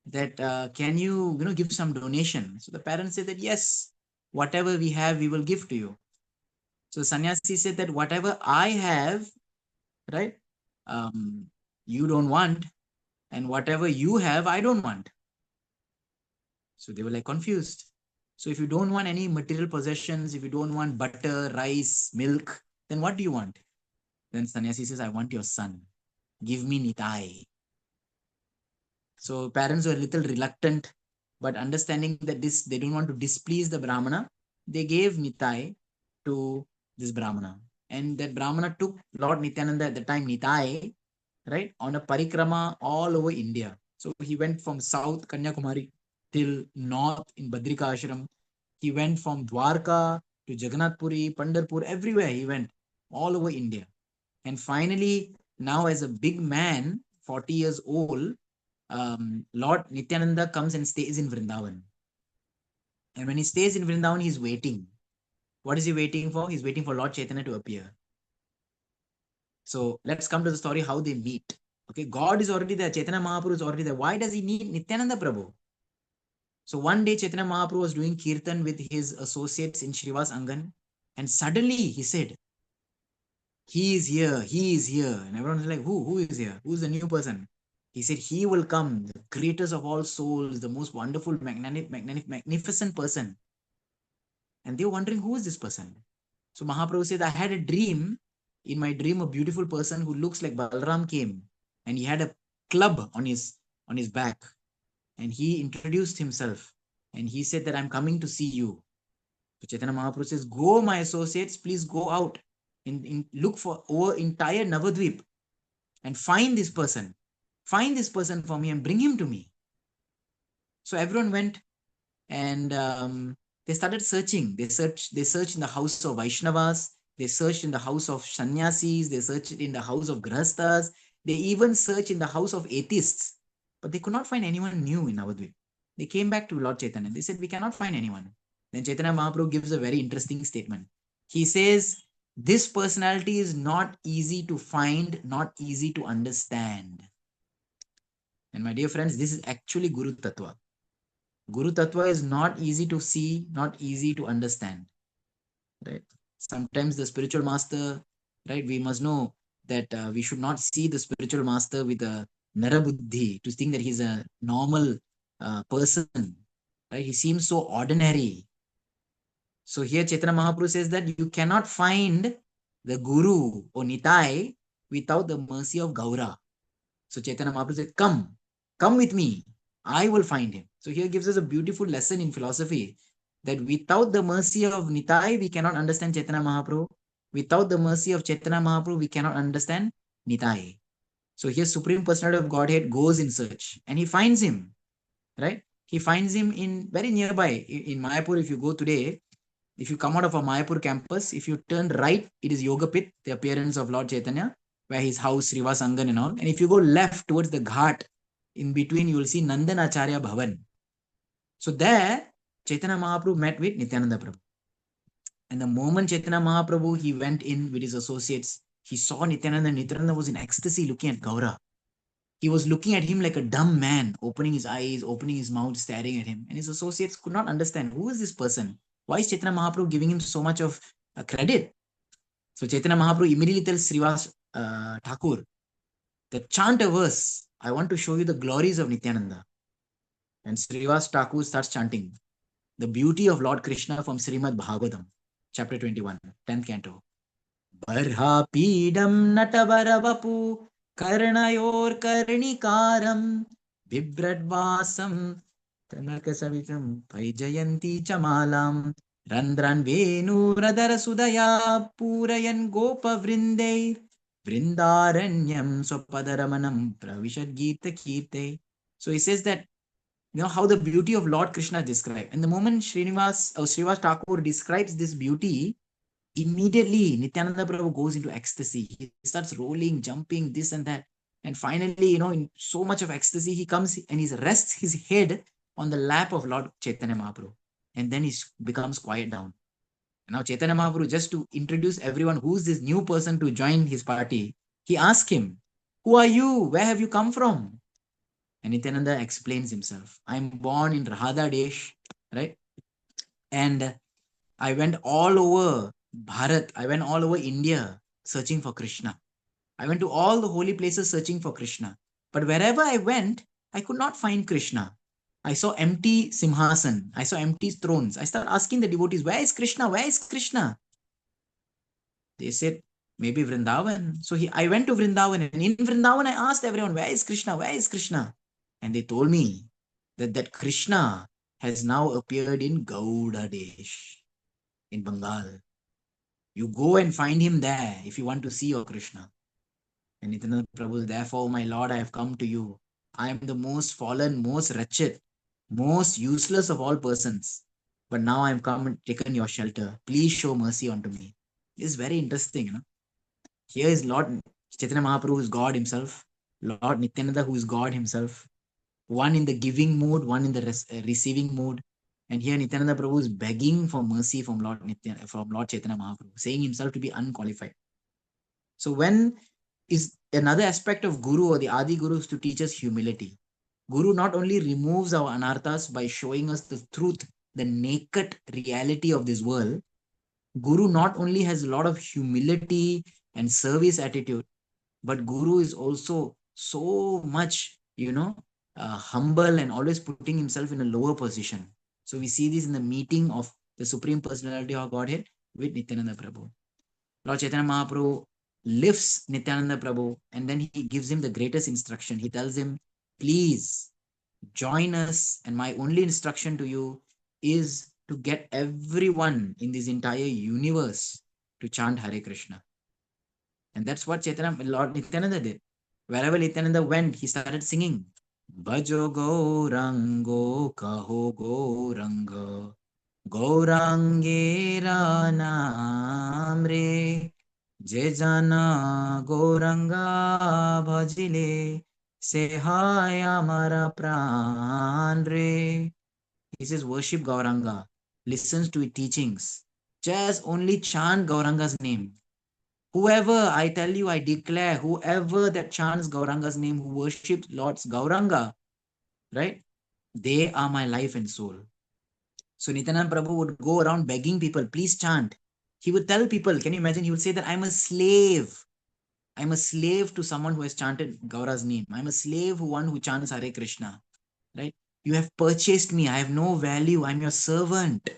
that, can you give some donation? So the parents said that, yes, whatever we have, we will give to you. So the sannyasi said that whatever I have, right, you don't want, and whatever you have, I don't want. So they were like confused. So if you don't want any material possessions, if you don't want butter, rice, milk, then what do you want? Then sannyasi says, I want your son. Give me Nitai. So parents were a little reluctant, but understanding that they don't want to displease the Brahmana, they gave Nitai to this Brahmana. And that Brahmana took Lord Nityananda at the time, Nitai, right, on a parikrama all over India. So he went from South Kanyakumari till North in Badrika Ashram. He went from Dwarka to Jagannath Puri, Pandharpur, everywhere he went, all over India. And finally, now as a big man, 40 years old, Lord Nityananda comes and stays in Vrindavan. And when he stays in Vrindavan, he's waiting. What is he waiting for? He's waiting for Lord Chaitanya to appear. So let's come to the story how they meet. Okay, God is already there. Chaitanya Mahaprabhu is already there. Why does he need Nityananda Prabhu? So one day Chaitanya Mahaprabhu was doing kirtan with his associates in Srivas Angan, and suddenly he said, he is here, he is here. And everyone was like, who is here? Who is the new person? He said, he will come, the greatest of all souls, the most wonderful, magnificent person. And they were wondering, who is this person? So Mahaprabhu said, I had a dream. In my dream, a beautiful person who looks like Balaram came, and he had a club on his back, and he introduced himself, and he said that I'm coming to see you. So Chaitanya Mahaprabhu says, go, my associates, please go out and look for over entire Navadvip and find this person. Find this person for me and bring him to me. So everyone went, and they started searching. They searched in the house of Vaishnavas. They searched in the house of sannyasis. They searched in the house of grahasthas. They even searched in the house of atheists. But they could not find anyone new in Navadvip. They came back to Lord Chaitanya. They said, we cannot find anyone. Then Chaitanya Mahaprabhu gives a very interesting statement. He says, this personality is not easy to find, not easy to understand. And my dear friends, this is actually Guru Tattva. Guru Tattva is not easy to see, not easy to understand. Right? Sometimes the spiritual master, right, we must know that we should not see the spiritual master with a narabuddhi, to think that he's a normal person. Right? He seems so ordinary. So here Chaitanya Mahaprabhu says that you cannot find the Guru or Nitai without the mercy of Gaura. So Chaitanya Mahaprabhu said, come with me. I will find him. So here gives us a beautiful lesson in philosophy, that without the mercy of Nitai, we cannot understand Chaitanya Mahaprabhu. Without the mercy of Chaitanya Mahaprabhu, we cannot understand Nitai. So here Supreme Personality of Godhead goes in search, and he finds him, right? He finds him in very nearby. In Mayapur, if you go today, if you come out of a Mayapur campus, if you turn right, it is Yogapit, the appearance of Lord Chaitanya, where his house, Srivas Angan and all. And if you go left towards the Ghat, in between, you will see Nandanacharya Bhavan. So there, Chaitanya Mahaprabhu met with Nityananda Prabhu. And the moment Chaitanya Mahaprabhu, he went in with his associates, he saw Nityananda. Nityananda was in ecstasy looking at Gaura. He was looking at him like a dumb man, opening his eyes, opening his mouth, staring at him. And his associates could not understand, who is this person? Why is Chaitanya Mahaprabhu giving him so much of credit? So Chaitanya Mahaprabhu immediately tells Srivas Thakur, that chant a verse. I want to show you the glories of Nityananda. And Srivas Thakur starts chanting the beauty of Lord Krishna from Srimad Bhagavatam, chapter 21, 10th canto. Barha pidam natavaravapu karnayor karnikaram vibradvasam tanakasavitam paijayanti chamalam randran venu radara sudaya purayan gopa vrinde vrindaranyam swapadaramanam pravishad gita kirte. So he says that, you know, how the beauty of Lord Krishna is described. And the moment Srivas Thakur describes this beauty, immediately Nityananda Prabhu goes into ecstasy. He starts rolling, jumping, this and that. And finally, you know, in so much of ecstasy, he comes and he rests his head on the lap of Lord Chaitanya Mahaprabhu. And then he becomes quiet down. And now Chaitanya Mahaprabhu, just to introduce everyone who's this new person to join his party, he asks him, who are you? Where have you come from? And Nityananda explains himself. I'm born in Rahada Desh, right? And I went all over Bharat. I went all over India searching for Krishna. I went to all the holy places searching for Krishna. But wherever I went, I could not find Krishna. I saw empty simhasan. I saw empty thrones. I started asking the devotees, where is Krishna? Where is Krishna? They said, maybe Vrindavan. So I went to Vrindavan. And in Vrindavan, I asked everyone, where is Krishna? Where is Krishna? And they told me that Krishna has now appeared in Gauda Desh, in Bengal. You go and find him there if you want to see your Krishna. And Nityananda Prabhu, therefore, my Lord, I have come to you. I am the most fallen, most wretched, most useless of all persons. But now I am come and taken your shelter. Please show mercy unto me. It's very interesting, you know. Here is Lord Chaitanya Mahaprabhu, who is God himself. Lord Nityananda, who is God himself. One in the giving mood, one in the receiving mood. And here Nityananda Prabhu is begging for mercy from Lord Chaitanya Mahaprabhu, saying himself to be unqualified. So when is another aspect of Guru or the Adi Guru is to teach us humility. Guru not only removes our anarthas by showing us the truth, the naked reality of this world, Guru not only has a lot of humility and service attitude, but Guru is also so much, humble and always putting himself in a lower position. So we see this in the meeting of the Supreme Personality of Godhead with Nityananda Prabhu. Lord Chaitanya Mahaprabhu lifts Nityananda Prabhu and then he gives him the greatest instruction. He tells him, please join us, and my only instruction to you is to get everyone in this entire universe to chant Hare Krishna. And that's what Lord Nityananda did. Wherever Nityananda went, he started singing, Bhajo Gaurango Kaho Gauranga Gaurangera Namre Je Jana Gauranga Bhajile Sehai Amara Pranre. He says, worship Gauranga, listens to his teachings. Just only chant Gauranga's name. Whoever, I tell you, I declare, whoever that chants Gauranga's name, who worships Lord's Gauranga, right? They are my life and soul. So Nityananda Prabhu would go around begging people, please chant. He would tell people, can you imagine? He would say that I'm a slave. I'm a slave to someone who has chanted Gaura's name. I'm a slave one who chants Hare Krishna, right? You have purchased me. I have no value. I'm your servant.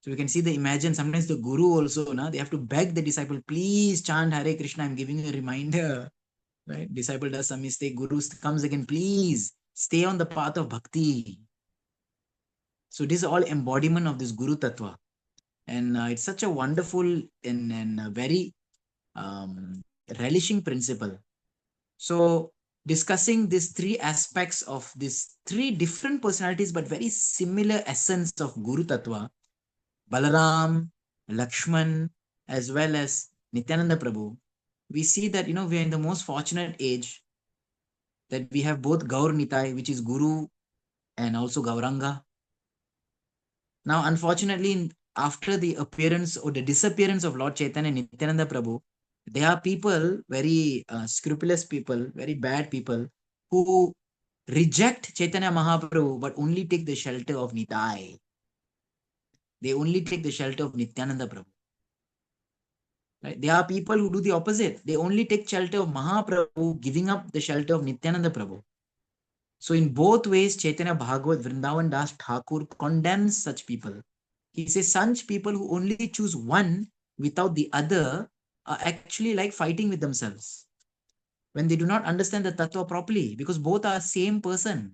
So you can see imagine sometimes the guru also, they have to beg the disciple, please chant Hare Krishna. I'm giving you a reminder, right? Disciple does some mistake. Guru comes again, please stay on the path of bhakti. So this is all embodiment of this Guru Tattva. And it's such a wonderful and a very relishing principle. So discussing these three aspects of these three different personalities, but very similar essence of Guru Tattva, Balaram, Laxman, as well as Nityananda Prabhu, we see that, we are in the most fortunate age that we have both Gaur Nitai, which is Guru, and also Gauranga. Now, unfortunately, after the appearance or the disappearance of Lord Chaitanya and Nityananda Prabhu, there are people, very scrupulous people, very bad people, who reject Chaitanya Mahaprabhu but only take the shelter of Nitai. They only take the shelter of Nityananda Prabhu. Right? There are people who do the opposite. They only take shelter of Mahaprabhu, giving up the shelter of Nityananda Prabhu. So in both ways, Chaitanya Bhagavad Vrindavan Das Thakur condemns such people. He says such people who only choose one without the other are actually like fighting with themselves when they do not understand the tattva properly, because both are same person.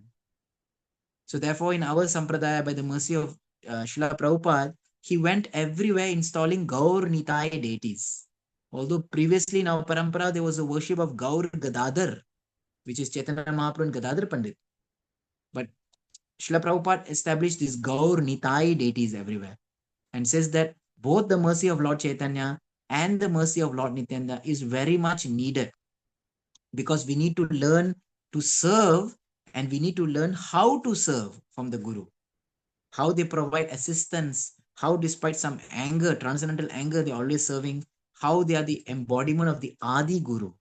So therefore, in our sampradaya, by the mercy of Srila Prabhupada, he went everywhere installing Gaur Nitai deities. Although previously in our parampara, there was a worship of Gaur Gadadhar, which is Chaitanya Mahaprabhu and Gadadhar Pandit. But Srila Prabhupada established these Gaur Nitai deities everywhere and says that both the mercy of Lord Chaitanya and the mercy of Lord Nityananda is very much needed, because we need to learn to serve and we need to learn how to serve from the Guru. How they provide assistance, how despite some anger, transcendental anger, they're always serving, how they are the embodiment of the Adi Guru.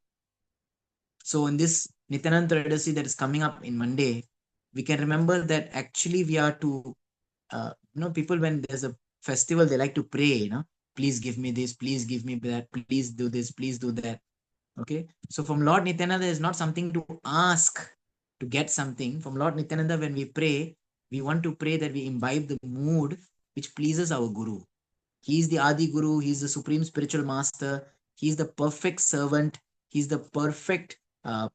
So in this Nityananda Trayodasi that is coming up in Monday, we can remember that actually we are to, people when there's a festival, they like to pray, please give me this, please give me that, please do this, please do that. Okay. So from Lord Nityananda, there is not something to ask to get something. From Lord Nityananda, when we pray, we want to pray that we imbibe the mood which pleases our Guru. He is the Adi Guru. He is the supreme spiritual master. He is the perfect servant. He is the perfect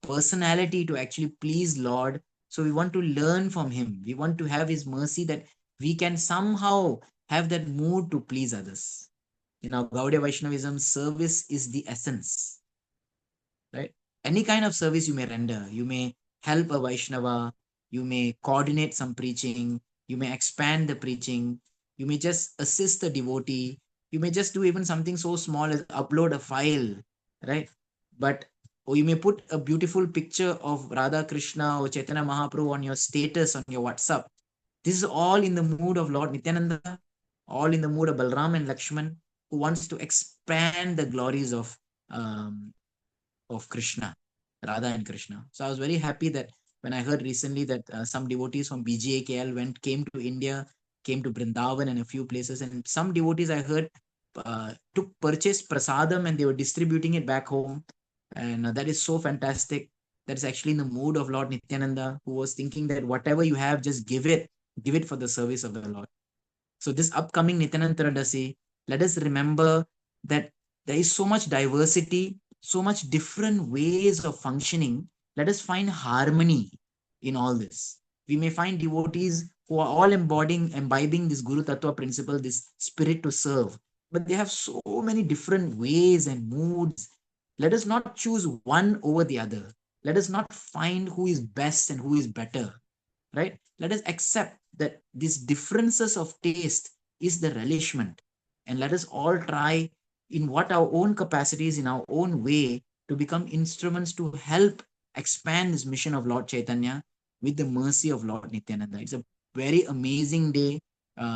personality to actually please Lord. So we want to learn from him. We want to have his mercy that we can somehow have that mood to please others. In our Gaudiya Vaishnavism, service is the essence, right? Any kind of service you may render. You may help a Vaishnava, you may coordinate some preaching, you may expand the preaching, you may just assist the devotee, you may just do even something so small as upload a file, right? But or you may put a beautiful picture of Radha Krishna or Chaitanya Mahaprabhu on your status on your WhatsApp. This is all in the mood of Lord Nityananda, all in the mood of Balaram and Laxman, who wants to expand the glories of Krishna, Radha and Krishna. So I was very happy that when I heard recently that some devotees from BGAKL came to India, came to Brindavan and a few places, and some devotees I heard purchased prasadam and they were distributing it back home. And that is so fantastic. That is actually in the mood of Lord Nityananda, who was thinking that whatever you have, just give it for the service of the Lord. So this upcoming Nityananda Trayodasi, let us remember that there is so much diversity, so much different ways of functioning. Let us find harmony in all this. We may find devotees who are all imbibing this Guru Tattva principle, this spirit to serve, but they have so many different ways and moods. Let us not choose one over the other. Let us not find who is best and who is better, right? Let us accept that these differences of taste is the relishment, and let us all try in what our own capacities in our own way to become instruments to help expand this mission of Lord Chaitanya with the mercy of Lord Nityananda. It's a very amazing day.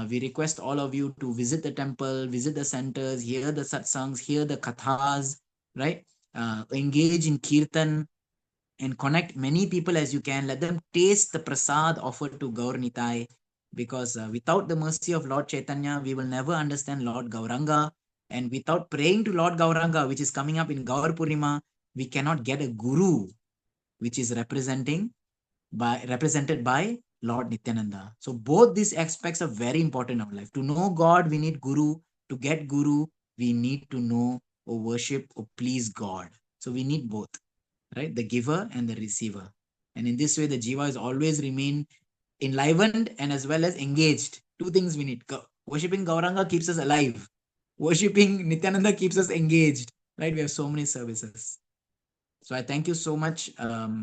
We request all of you to visit the temple, visit the centers, hear the satsangs, hear the kathas, right? Engage in kirtan, and connect many people as you can. Let them taste the prasad offered to Gaur Nitai, because without the mercy of Lord Chaitanya, we will never understand Lord Gauranga. And without praying to Lord Gauranga, which is coming up in Gaur Purnima, we cannot get a guru, which is represented by Lord Nityananda. So both these aspects are very important in our life. To know God, we need guru. To get guru, we need to know or worship or please God. So we need both, right? The giver and the receiver. And in this way, the jiva is always remain enlivened and as well as engaged. Two things we need. Worshipping Gauranga keeps us alive. Worshipping Nityananda keeps us engaged, right? We have so many services. So I thank you so much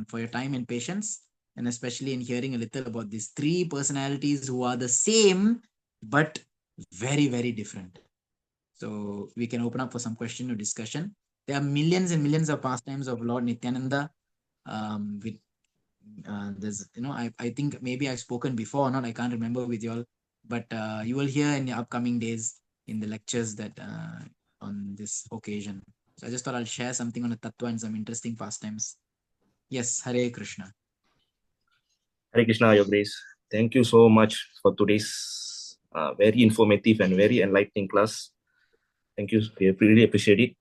for your time and patience, and especially in hearing a little about these three personalities who are the same, but very, very different. So we can open up for some question or discussion. There are millions and millions of pastimes of Lord Nityananda. With there's, I think maybe I've spoken before or not, I can't remember with you all, but you will hear in the upcoming days in the lectures that on this occasion. So I just thought I'll share something on the Tattva and some interesting pastimes. Yes, Hare Krishna. Hare Krishna, Your Grace. Thank you so much for today's very informative and very enlightening class. Thank you. We really appreciate it.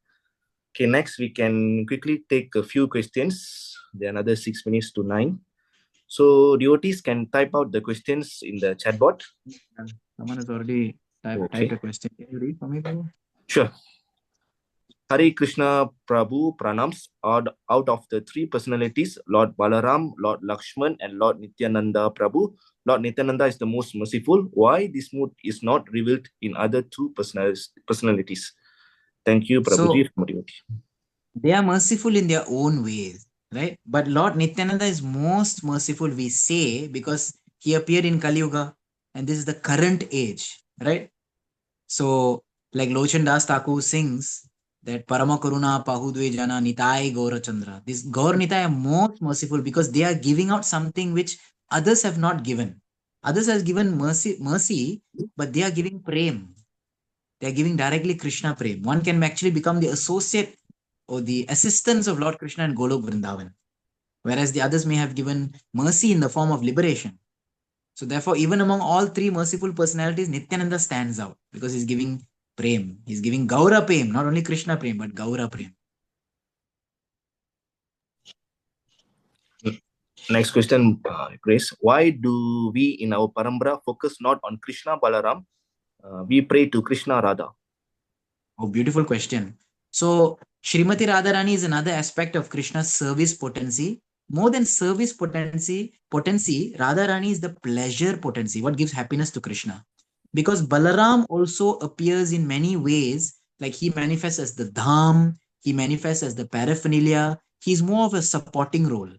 Okay, next we can quickly take a few questions. There are another 6 minutes to 9. So devotees can type out the questions in the chat board. Someone has already typed a question. Can you read for me, Prabhu? Sure. Hare Krishna Prabhu pranams out of the three personalities, Lord Balaram, Lord Laxman, and Lord Nityananda Prabhu. Lord Nityananda is the most merciful. Why this mood is not revealed in other two personalities? Thank you, Prabhuji. They are merciful in their own ways, right? But Lord Nityananda is most merciful, we say, because he appeared in Kali Yuga, and this is the current age, right? So, like Lochan Das Thakur sings that Parama Karuna Pahudve Jana Nitai Gaura Chandra. This Gaur Nitai are most merciful because they are giving out something which others have not given. Others have given mercy, but they are giving prem. They are giving directly Krishna prem. One can actually become the associate or the assistants of Lord Krishna and Golok Vrindavan, whereas the others may have given mercy in the form of liberation. So therefore, even among all three merciful personalities, Nityananda stands out because he's giving prem. He's giving Gaura prem, not only Krishna prem, but Gaura prem. Next question, Grace. Why do we in our parambara focus not on Krishna Balaram? We pray to Krishna Radha. Oh, beautiful question. So Srimati Radharani is another aspect of Krishna's service potency. More than service potency, Radharani is the pleasure potency, what gives happiness to Krishna. Because Balaram also appears in many ways, like he manifests as the dham, he manifests as the paraphernalia, he's more of a supporting role.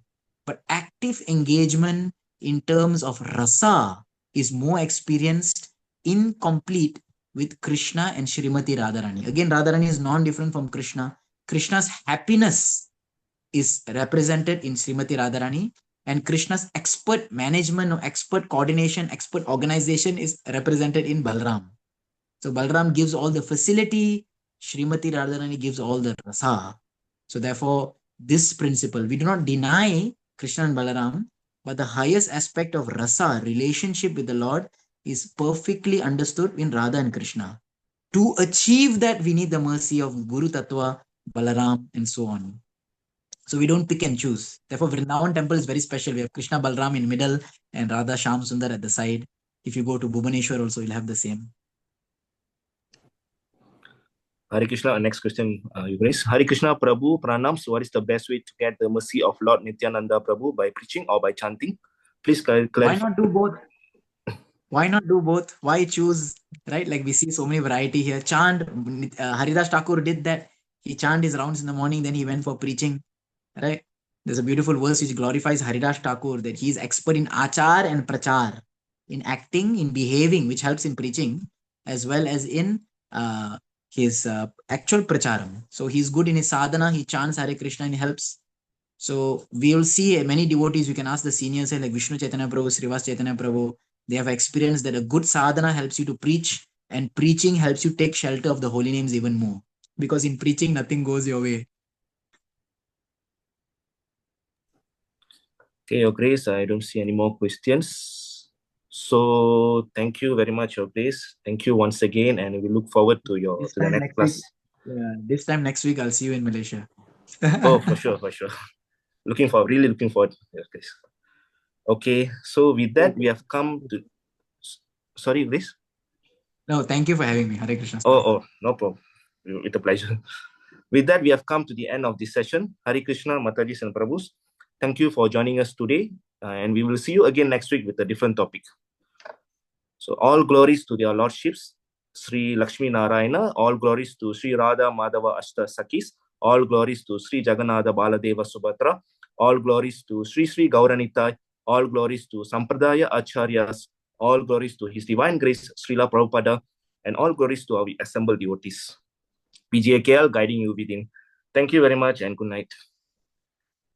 But active engagement in terms of rasa is more experienced, incomplete with Krishna and Srimati Radharani. Again, Radharani is non-different from Krishna. Krishna's happiness is represented in Srimati Radharani, and Krishna's expert management, or expert coordination, expert organization is represented in Balaram. So Balaram gives all the facility, Srimati Radharani gives all the rasa. So therefore, this principle, we do not deny Krishna and Balaram, but the highest aspect of rasa, relationship with the Lord, is perfectly understood in Radha and Krishna. To achieve that, we need the mercy of Guru Tattva, Balaram, and so on. So we don't pick and choose. Therefore, Vrindavan temple is very special. We have Krishna Balaram in middle and Radha Sham Sundar at the side. If you go to Bhubaneswar also, you'll have the same. Hare Krishna, next question, you guys. Hare Krishna Prabhu, pranams. What is the best way to get the mercy of Lord Nityananda Prabhu, by preaching or by chanting? Please clarify. Why not do both? Why not do both? Why choose, right? Like we see so many variety here. Chant, Haridas Thakur did that. He chanted his rounds in the morning, then he went for preaching, right? There's a beautiful verse which glorifies Haridas Thakur, that he is expert in achar and prachar, in acting, in behaving, which helps in preaching, as well as in his actual pracharam. So he's good in his sadhana, he chants Hare Krishna and helps. So we will see many devotees, you can ask the seniors like Vishnu Chaitanya Prabhu, Srivas Chaitanya Prabhu, they have experienced that a good sadhana helps you to preach, and preaching helps you take shelter of the holy names even more. Because in preaching, nothing goes your way. Okay, Your Grace, I don't see any more questions. So thank you very much, Your Grace. Thank you once again, and we look forward to the next class. Yeah, this time next week, I'll see you in Malaysia. Oh, for sure, for sure. Really looking forward. Yes, Grace. Okay, so with that, we have come to. Sorry, Grace. No, thank you for having me. Hare Krishna. Oh, no problem. With a pleasure. With that, we have come to the end of this session. Hare Krishna, Matajis and Prabhus. Thank you for joining us today, and we will see you again next week with a different topic. So all glories to their lordships, Sri Lakshmi Narayana, all glories to Sri Radha Madhava Ashta Sakis, all glories to Sri Jagannatha Baladeva Subhadra, all glories to Sri Sri Gauranita, all glories to Sampradaya Acharyas, all glories to His Divine Grace, Srila Prabhupada, and all glories to our assembled devotees. PGAKL guiding you within. Thank you very much and good night.